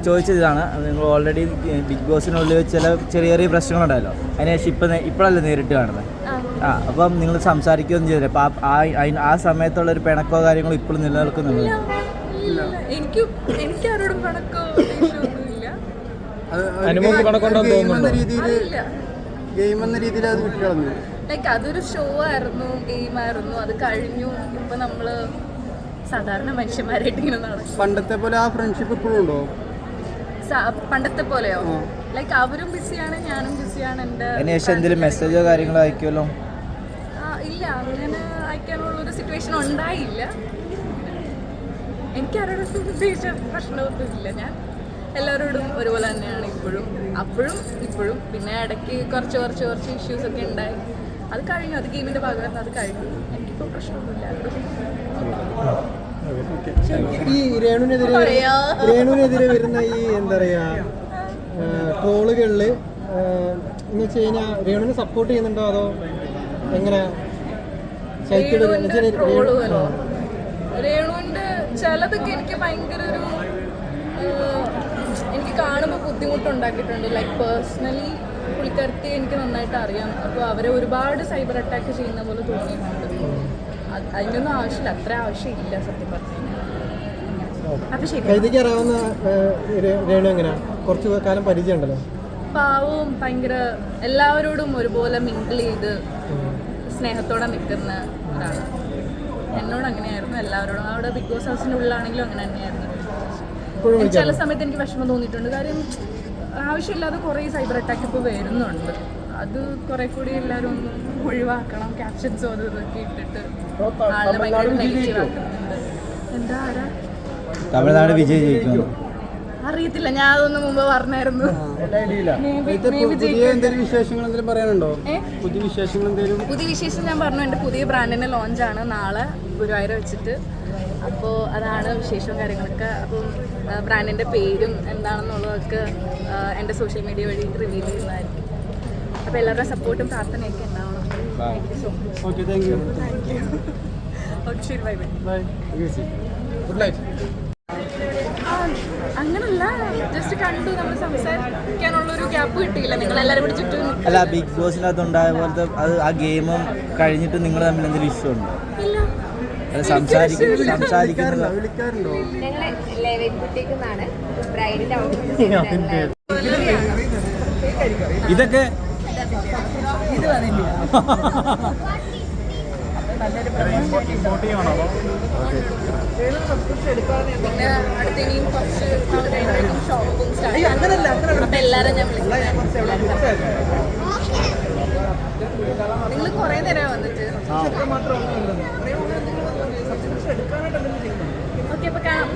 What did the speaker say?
ചോദിച്ചതാണ്. നിങ്ങൾ already big ബോസിനുള്ളിൽ ചില ചെറിയ ചെറിയ പ്രശ്നങ്ങളുണ്ടായല്ലോ, അതിനുശേഷം ഇപ്പോഴല്ലേ നേരിട്ട് കാണുന്നത്. അപ്പം നിങ്ങൾ സംസാരിക്കുകയൊന്നും ചെയ്തില്ല. അപ്പം ആ സമയത്തുള്ള ഒരു പിണക്കോ കാര്യങ്ങളോ ഇപ്പോഴും നിലനിൽക്കുന്നുണ്ട്? എനിക്ക് ആരോടും പിണക്കോ ഒന്നുമില്ല. ലൈക്ക് അതൊരു ഷോ ആയിരുന്നു, ഗെയിം ആയിരുന്നു, അത് കഴിഞ്ഞു. ഇപ്പൊ നമ്മള് സാധാരണ മനുഷ്യന്മാരായിട്ട് ഇങ്ങനെ നടക്കും. പണ്ടത്തെ പോലെ ആ ഫ്രണ്ട്ഷിപ്പ് ഇപ്പോഴും ഉണ്ടോ? പണ്ടത്തെ പോലെയോ? ലൈക്ക് അവരും ബിസിയാണ്, ഞാനും ബിസിയാണ്. എന്തെങ്കിലും മെസ്സേജോ കാര്യങ്ങളോ അയക്കുമല്ലോ? ഇല്ല, അങ്ങനെ അയക്കാനുള്ളൊരു സിറ്റുവേഷൻ ഉണ്ടായില്ല. എനിക്കാരോടും പ്രത്യേകിച്ച് പ്രശ്നമൊന്നുമില്ല. ഞാൻ എല്ലാവരോടും ഒരുപോലെ തന്നെയാണ് ഇപ്പോഴും, അപ്പോഴും ഇപ്പോഴും. പിന്നെ ഇടയ്ക്ക് കുറച്ച് ഇഷ്യൂസ് ഒക്കെ ഉണ്ടായി. അത് കഴിഞ്ഞു, അത് ഗെയിമിൻ്റെ ഭാഗമായിരുന്നു, അത് കഴിഞ്ഞു. എനിക്കിപ്പോൾ പ്രശ്നമൊന്നുമില്ല. ഈ രേണുവിനെതിരെ വരുന്ന ഈ എന്താ പറയാ ട്രോളുകളില് എന്ന് വെച്ച് കഴിഞ്ഞാൽ രേണുവിനെ സപ്പോർട്ട് ചെയ്യുന്നുണ്ടോ അതോ എങ്ങനെ? രേണുവിന്റെ ചിലതൊക്കെ എനിക്ക് ഭയങ്കര എനിക്ക് കാണുമ്പോൾ ബുദ്ധിമുട്ടുണ്ടാക്കിയിട്ടുണ്ട്. ലൈക്ക് പേഴ്സണലി പുള്ളിക്കാരത്തെ എനിക്ക് നന്നായിട്ട് അറിയാം. അപ്പോൾ അവരെ ഒരുപാട് സൈബർ അറ്റാക്ക് ചെയ്യുന്ന പോലെ തോന്നിയിട്ടുണ്ട്. അതിനൊന്നും ആവശ്യമില്ല, അത്ര ആവശ്യമില്ല സത്യം പറഞ്ഞു കഴിഞ്ഞാൽ. അപ്പം ശരി, കുറച്ച് കാലം പരിചയം ഉണ്ടല്ലോ. പാവവും ഭയങ്കര എല്ലാവരോടും ഒരുപോലെ മിങ്കിൾ ചെയ്ത് സ്നേഹത്തോടെ നിൽക്കുന്ന ഒരാൾ. എന്നോട് അങ്ങനെയായിരുന്നു, എല്ലാവരോടും. അവിടെ ബിഗ് ബോസ് ഹൗസിൻ്റെ ഉള്ളിലാണെങ്കിലും അങ്ങനെ തന്നെയായിരുന്നു. ചില സമയത്ത് എനിക്ക് വിഷമം തോന്നിയിട്ടുണ്ട്. കാര്യം ആവശ്യമില്ലാതെ കുറേ സൈബർ അറ്റാക്ക് ഇപ്പോൾ വരുന്നുണ്ട്. അത് കുറെ കൂടി എല്ലാവരും ഒന്ന് ഒഴിവാക്കണം. ക്യാപ്ഷൻസും അത് ഇതൊക്കെ ഇട്ടിട്ട് ആളെ ഭയങ്കര നെഗറ്റീവ് ആക്കുന്നുണ്ട്. എന്താ ആരാ തമിഴ്നാട് വിജയ് ജയിക്കുന്നു അറിയത്തില്ല, ഞാൻ അതൊന്നും മുമ്പ് പറഞ്ഞായിരുന്നു. പുതിയ വിശേഷം ഞാൻ പറഞ്ഞു. എൻ്റെ പുതിയ ബ്രാൻഡിൻ്റെ ലോഞ്ചാണ് നാളെ ഗുരുവായൂർ വെച്ചിട്ട്. അപ്പോൾ അതാണ് വിശേഷവും കാര്യങ്ങളൊക്കെ. അപ്പം ബ്രാൻഡിൻ്റെ പേരും എന്താണെന്നുള്ളതൊക്കെ എൻ്റെ സോഷ്യൽ മീഡിയ വഴി റിവീൽ ചെയ്യുന്നതായിരിക്കും. അപ്പോൾ എല്ലാവരുടെ സപ്പോർട്ടും പ്രാർത്ഥനയൊക്കെ ഉണ്ടാവണം. Thank you so much. Okay, ശരി, ബൈ ബൈ. അങ്ങനല്ല, ജസ്റ്റ് കണ്ടു, നമ്മൾ സംസാരിക്കാനുള്ളൊരു ഗ്യാപ്പ് കിട്ടിയില്ല. നിങ്ങൾ എല്ലാവരും കൂടി ചുറ്റും. അല്ല, ബിഗ് ബോസിനകത്തുണ്ടായ പോലത്തെ അത് ആ ഗെയിം കഴിഞ്ഞിട്ട് നിങ്ങൾ തമ്മിൽ എന്തെങ്കിലും ഇഷ്യൂ ഉണ്ടോ? സംസാരിക്കുന്നുണ്ടോ? ഇതൊക്കെ ഇത് വന്നില്ല. പിന്നെ അടുത്ത ഇനിയും കുറച്ച് ഷോപ്പും സ്റ്റാർട്ട്. അപ്പം എല്ലാവരും ഞാൻ വിളിക്കുന്നത്. നിങ്ങൾ കുറേ നേരം വന്നിട്ട്. ഓക്കെ, അപ്പോൾ കാണാം.